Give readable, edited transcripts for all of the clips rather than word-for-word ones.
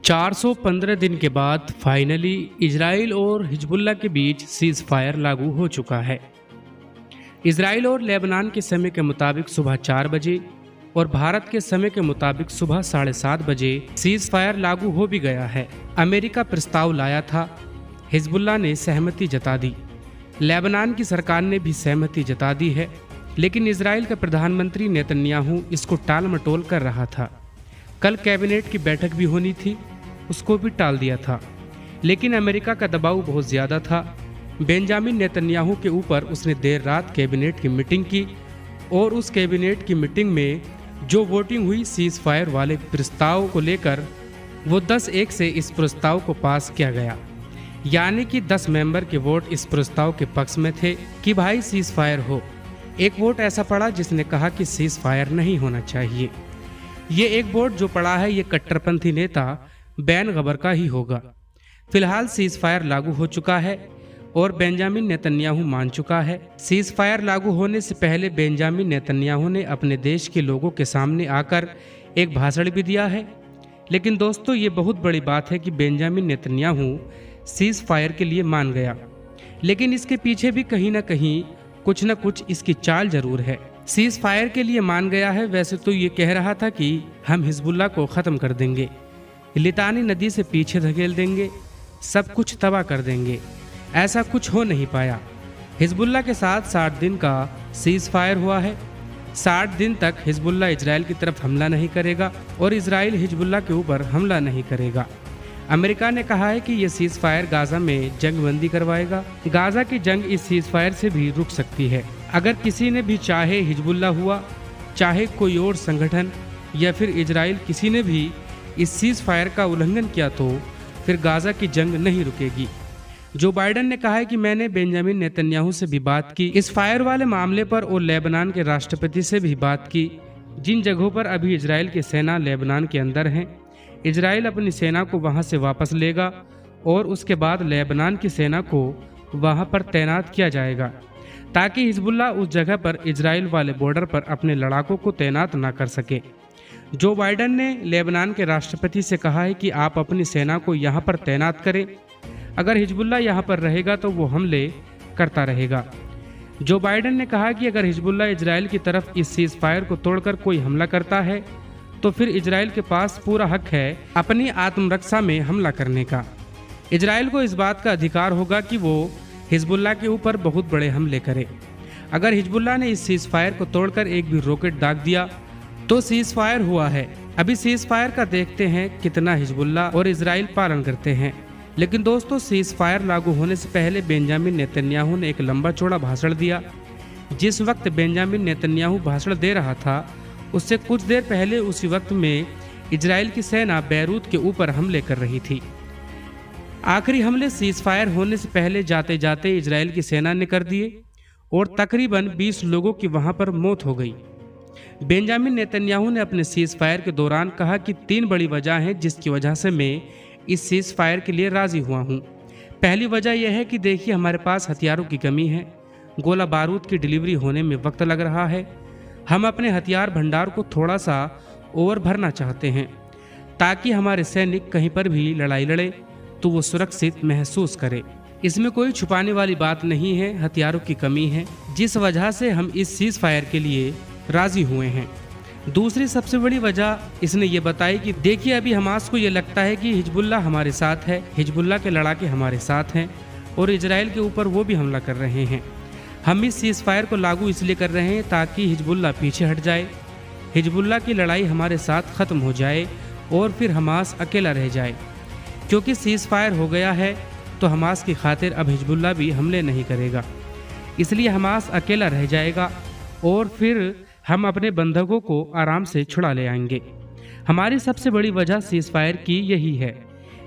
415 दिन के बाद फाइनली इजराइल और हिजबुल्लाह के बीच सीज फायर लागू हो चुका है। इजराइल और लेबनान के समय के मुताबिक सुबह 4 बजे और भारत के समय के मुताबिक सुबह 7:30 बजे सीज फायर लागू हो भी गया है। अमेरिका प्रस्ताव लाया था, हिजबुल्लाह ने सहमति जता दी, लेबनान की सरकार ने भी सहमति जता दी है, लेकिन इजराइल का प्रधानमंत्री नेतन्याहू इसको टाल मटोल कर रहा था। कल कैबिनेट की बैठक भी होनी थी, उसको भी टाल दिया था, लेकिन अमेरिका का दबाव बहुत ज़्यादा था। बेंजामिन नेतन्याहू के ऊपर उसने देर रात कैबिनेट की मीटिंग की और उस कैबिनेट की मीटिंग में जो वोटिंग हुई सीज फायर वाले प्रस्ताव को लेकर, वो 10-1 से इस प्रस्ताव को पास किया गया। यानी कि 10 मेंबर के वोट इस प्रस्ताव के पक्ष में थे कि भाई सीज फायर हो। एक वोट ऐसा पड़ा जिसने कहा कि सीज फायर नहीं होना चाहिए। ये एक वोट जो पड़ा है ये कट्टरपंथी नेता बैन गबर का ही होगा। फिलहाल सीज फायर लागू हो चुका है और बेंजामिन नेतन्याहू मान चुका है। सीज फायर लागू होने से पहले बेंजामिन नेतन्याहू ने अपने देश के लोगों के सामने आकर एक भाषण भी दिया है। लेकिन दोस्तों, ये बहुत बड़ी बात है कि बेंजामिन नेतन्याहू सीज फायर के लिए मान गया, लेकिन इसके पीछे भी कहीं ना कहीं कुछ न कुछ इसकी चाल जरूर है। सीज फायर के लिए मान गया है। वैसे तो ये कह रहा था कि हम हिजबुल्लाह को ख़त्म कर देंगे, लितानी नदी से पीछे धकेल देंगे, सब कुछ तबाह कर देंगे। ऐसा कुछ हो नहीं पाया। हिजबुल्लाह के साथ 60 दिन का सीज फायर हुआ है। 60 दिन तक हिजबुल्लाह इजराइल की तरफ हमला नहीं करेगा और इजराइल हिजबुल्लाह के ऊपर हमला नहीं करेगा। अमेरिका ने कहा है कि ये सीज फायर गाजा में जंगबंदी करवाएगा। गाजा की जंग इस सीज फायर से भी रुक सकती है। अगर किसी ने भी, चाहे हिजबुल्लाह हुआ, चाहे कोई और संगठन या फिर इजराइल, किसी ने भी इस सीज फायर का उल्लंघन किया तो फिर गाजा की जंग नहीं रुकेगी। जो बाइडन ने कहा है कि मैंने बेंजामिन नेतन्याहू से भी बात की इस फायर वाले मामले पर और लेबनान के राष्ट्रपति से भी बात की। जिन जगहों पर अभी इजराइल की सेना लेबनान के अंदर है, इजराइल अपनी सेना को वहां से वापस लेगा और उसके बाद लेबनान की सेना को वहां पर तैनात किया जाएगा, ताकि हिजबुल्लाह उस जगह पर इजराइल वाले बॉर्डर पर अपने लड़ाकों को तैनात ना कर सके। जो बाइडन ने लेबनान के राष्ट्रपति से कहा है कि आप अपनी सेना को यहाँ पर तैनात करें, अगर हिजबुल्लाह यहाँ पर रहेगा तो वो हमले करता रहेगा। जो बाइडन ने कहा कि अगर हिजबुल्लाह इजराइल की तरफ इस सीज फायर को तोड़कर कोई हमला करता है तो फिर इजराइल के पास पूरा हक है अपनी आत्मरक्षा में हमला करने का। इजराइल को इस बात का अधिकार होगा कि वो हिजबुल्लाह के ऊपर बहुत बड़े हमले करे। अगर हिजबुल्लाह ने इस सीज फायर को तोड़कर एक भी रॉकेट दाग दिया तो सीज फायर हुआ है। अभी सीज फायर का देखते हैं कितना हिजबुल्लाह और इजराइल पालन करते हैं। लेकिन दोस्तों, सीज फायर लागू होने से पहले बेंजामिन नेतन्याहू ने एक लंबा चौड़ा भाषण दिया। जिस वक्त बेंजामिन नेतन्याहू भाषण दे रहा था उससे कुछ देर पहले उसी वक्त में इजराइल की सेना बैरूत के ऊपर हमले कर रही थी। आखिरी हमले सीज फायर होने से पहले जाते जाते इजराइल की सेना ने कर दिए और तकरीबन 20 लोगों की वहां पर मौत हो गई। बेंजामिन नेतन्याहू ने अपने सीज फायर के दौरान कहा कि 3 बड़ी वजह हैं जिसकी वजह से मैं इस सीज फायर के लिए राजी हुआ हूँ। पहली वजह यह है कि देखिए, हमारे पास हथियारों की कमी है, गोला बारूद की डिलीवरी होने में वक्त लग रहा है। हम अपने हथियार भंडार को थोड़ा सा और भरना चाहते हैं ताकि हमारे सैनिक कहीं पर भी लड़ाई लड़े तो वो सुरक्षित महसूस करे। इसमें कोई छुपाने वाली बात नहीं है, हथियारों की कमी है, जिस वजह से हम इस सीज फायर के लिए राजी हुए हैं। दूसरी सबसे बड़ी वजह इसने ये बताई कि देखिए, अभी हमास को ये लगता है कि हिजबुल्लाह हमारे साथ है, हिजबुल्लाह के लड़ाके हमारे साथ हैं और इजराइल के ऊपर वो भी हमला कर रहे हैं। हम इस सीज फायर को लागू इसलिए कर रहे हैं ताकि हिजबुल्लाह पीछे हट जाए, हिजबुल्लाह की लड़ाई हमारे साथ ख़त्म हो जाए और फिर हमास अकेला रह जाए। क्योंकि सीज फायर हो गया है तो हमास की खातिर अब हिजबुल्लाह भी हमले नहीं करेगा, इसलिए हमास अकेला रह जाएगा और फिर हम अपने बंधकों को आराम से छुड़ा ले आएंगे। हमारी सबसे बड़ी वजह सीज फायर की यही है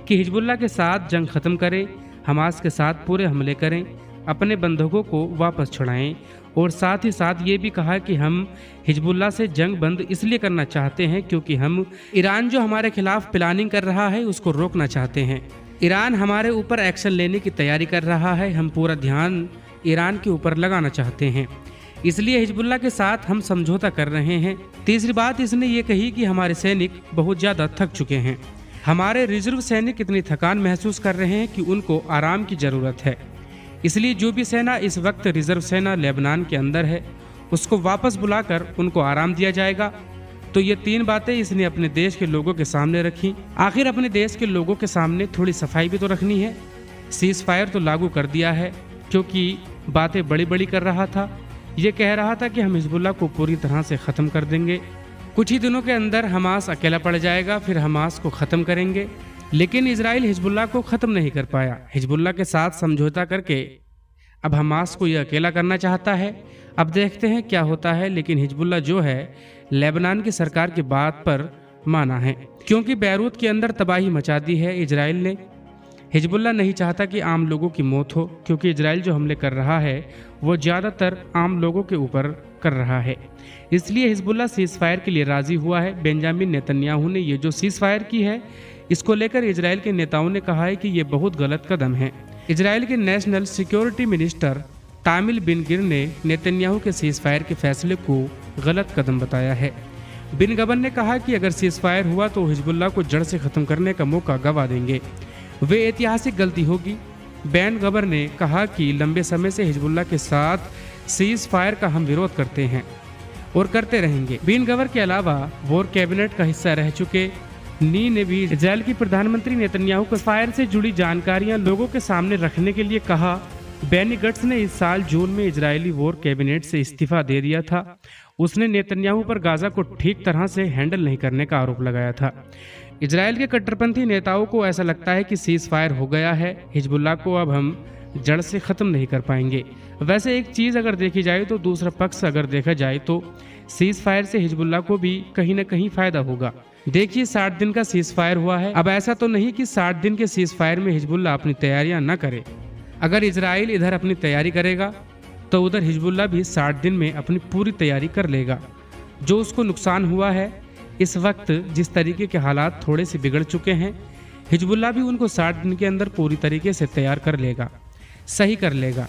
कि हिजबुल्लाह के साथ जंग ख़त्म करें, हमास के साथ पूरे हमले करें, अपने बंधकों को वापस छुड़ाएं और साथ ही साथ ये भी कहा कि हम हिजबुल्लाह से जंग बंद इसलिए करना चाहते हैं क्योंकि हम ईरान जो हमारे खिलाफ प्लानिंग कर रहा है उसको रोकना चाहते हैं। ईरान हमारे ऊपर एक्शन लेने की तैयारी कर रहा है, हम पूरा ध्यान ईरान के ऊपर लगाना चाहते हैं, इसलिए हिजबुल्लाह के साथ हम समझौता कर रहे हैं। तीसरी बात इसने ये कही कि हमारे सैनिक बहुत ज़्यादा थक चुके हैं, हमारे रिजर्व सैनिक इतनी थकान महसूस कर रहे हैं कि उनको आराम की ज़रूरत है। इसलिए जो भी सेना इस वक्त रिजर्व सेना लेबनान के अंदर है उसको वापस बुलाकर उनको आराम दिया जाएगा। तो ये 3 बातें इसने अपने देश के लोगों के सामने रखी। आखिर अपने देश के लोगों के सामने थोड़ी सफाई भी तो रखनी है। सीज फायर तो लागू कर दिया है, क्योंकि बातें बड़ी बड़ी कर रहा था। ये कह रहा था कि हम हिजबुल्लाह को पूरी तरह से ख़त्म कर देंगे, कुछ ही दिनों के अंदर हमास अकेला पड़ जाएगा, फिर हमास को ख़त्म करेंगे। लेकिन इजराइल हिजबुल्लाह को ख़त्म नहीं कर पाया। हिजबुल्लाह के साथ समझौता करके अब हमास को यह अकेला करना चाहता है। अब देखते हैं क्या होता है। लेकिन हिजबुल्लाह जो है लेबनान की सरकार की बात पर माना है, क्योंकि बैरूत के अंदर तबाही मचा दी है इजराइल ने। हिजबुल्लाह नहीं चाहता कि आम लोगों की मौत हो, क्योंकि इजराइल जो हमले कर रहा है वो ज़्यादातर आम लोगों के ऊपर कर रहा है। इसलिए हिजबुल्लाह सीज फायर के लिए राज़ी हुआ है। बेंजामिन नेतन्याहू ने ये जो सीज फायर की है इसको लेकर इजराइल के नेताओं ने कहा है कि ये बहुत गलत कदम है। इजराइल के नेशनल सिक्योरिटी मिनिस्टर तामिल बिन गिर ने नेतन्याहू के सीज फायर के फैसले को गलत कदम बताया है। बिन गबन ने कहा कि अगर सीज फायर हुआ तो हिजबुल्लाह को जड़ से ख़त्म करने का मौका गंवा देंगे, वे ऐतिहासिक गलती होगी। बैन गबर ने कहा कि लंबे समय से हिजबुल्लाह के साथ सीज फायर का हम विरोध करते हैं और करते रहेंगे। बिन गबर के अलावा वॉर कैबिनेट का हिस्सा रह चुके नी ने भी इजराइल की प्रधानमंत्री नेतन्याहू को फायर से जुड़ी जानकारियां लोगों के सामने रखने के लिए कहा। बेनी गट्स ने इस साल जून में इजरायली वॉर कैबिनेट से इस्तीफा दे दिया था। उसने नेतन्याहू पर गाजा को ठीक तरह से हैंडल नहीं करने का आरोप लगाया था। इजराइल के कट्टरपंथी नेताओं को ऐसा लगता है कि सीज फायर हो गया है, हिजबुल्लाह को अब हम जड़ से ख़त्म नहीं कर पाएंगे। वैसे एक चीज़ अगर देखी जाए तो दूसरा पक्ष अगर देखा जाए तो सीज फायर से हिजबुल्लाह को भी कहीं ना कहीं फ़ायदा होगा। देखिए 60 दिन का सीज फायर हुआ है। अब ऐसा तो नहीं कि 60 दिन के सीज फायर में हिजबुल्लाह अपनी तैयारियां न करे। अगर इजराइल इधर अपनी तैयारी करेगा तो उधर हिजबुल्लाह भी 60 दिन में अपनी पूरी तैयारी कर लेगा। जो उसको नुकसान हुआ है इस वक्त, जिस तरीके के हालात थोड़े से बिगड़ चुके हैं, हिजबुल्लाह भी उनको 60 दिन के अंदर पूरी तरीके से तैयार कर लेगा, सही कर लेगा।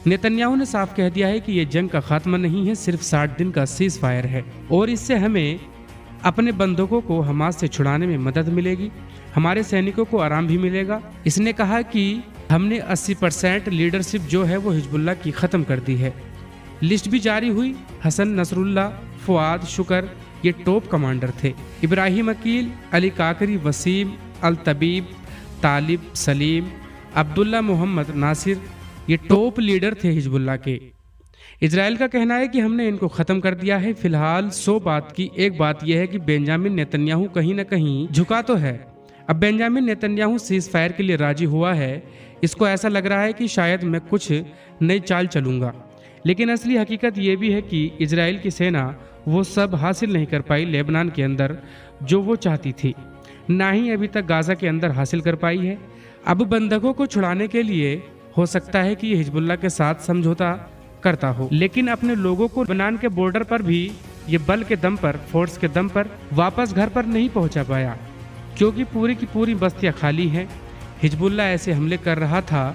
नेतन्याहू ने साफ कह दिया है कि ये जंग का खात्मा नहीं है, सिर्फ 60 दिन का सीज फायर है और इससे हमें अपने बंधकों को हमास से छुड़ाने में मदद मिलेगी, हमारे सैनिकों को आराम भी मिलेगा। इसने कहा कि हमने 80% लीडरशिप जो है वो हिजबुल्लाह की ख़त्म कर दी है। लिस्ट भी जारी हुई। हसन नसरुल्लाह, फुआद शुक्र ये टॉप कमांडर थे। इब्राहिम अकील, अली काकरी, वसीम अल तबीब, तालिब सलीम, अब्दुल्ला मोहम्मद नासिर ये टॉप लीडर थे हिजबुल्लाह के। इजराइल का कहना है कि हमने इनको ख़त्म कर दिया है। फिलहाल 100 बात की एक बात यह है कि बेंजामिन नेतन्याहू कहीं ना कहीं झुका तो है। अब बेंजामिन नेतन्याहू सीज फायर के लिए राजी हुआ है। इसको ऐसा लग रहा है कि शायद मैं कुछ नई चाल चलूँगा, लेकिन असली हकीकत ये भी है कि इजराइल की सेना वो सब हासिल नहीं कर पाई लेबनान के अंदर जो वो चाहती थी, ना ही अभी तक गाज़ा के अंदर हासिल कर पाई है। अब बंधकों को छुड़ाने के लिए हो सकता है कि ये हिजबुल्लाह के साथ समझौता करता हो, लेकिन अपने लोगों को लेबनान के बॉर्डर पर भी ये बल के दम पर, फोर्स के दम पर वापस घर पर नहीं पहुंचा पाया, क्योंकि पूरी की पूरी बस्तियां खाली हैं। हिजबुल्लाह ऐसे हमले कर रहा था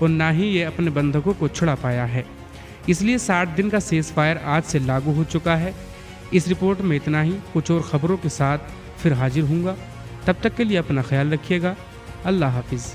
और ना ही ये अपने बंधकों को छुड़ा पाया है। इसलिए 60 दिन का सीज फायर आज से लागू हो चुका है। इस रिपोर्ट में इतना ही। कुछ और खबरों के साथ फिर हाजिर हूँगा। तब तक के लिए अपना ख्याल रखिएगा। अल्लाह हाफिज़।